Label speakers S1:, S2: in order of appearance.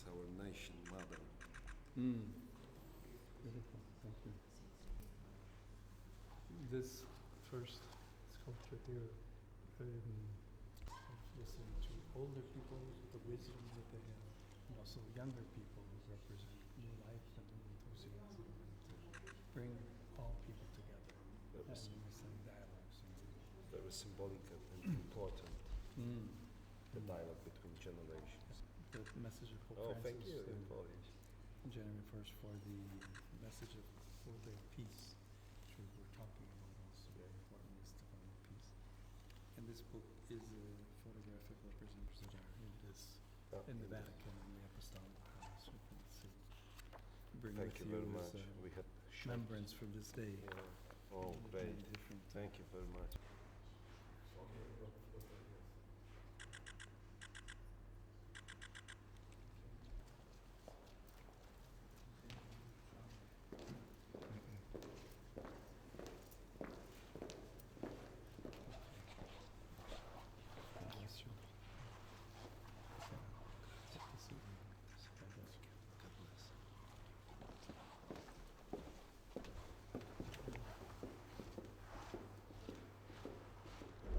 S1: It's our nation mother.
S2: Beautiful, thank you. This first sculpture here, I've listened to older people, the wisdom that they have, and also younger people who represent new life and new enthusiasm, and to bring all people together
S1: That was-
S2: and in some dialogues.
S1: Very symbolic and important, the dialogue between generations.
S2: The message of Pope
S1: Oh,
S2: Francis
S1: thank you in
S2: in
S1: Polish.
S2: January 1st for the message of for the peace, which we were talking about also, very important is to find peace. And this book is a photographic representation in this, in the Vatican, in the Apostolic House. You can see. Bring
S1: Thank
S2: with
S1: you very
S2: as
S1: much.
S2: a
S1: We had
S2: remembrance from this day.
S1: Yeah. Oh,
S2: Many
S1: great.
S2: different
S1: Thank you very much.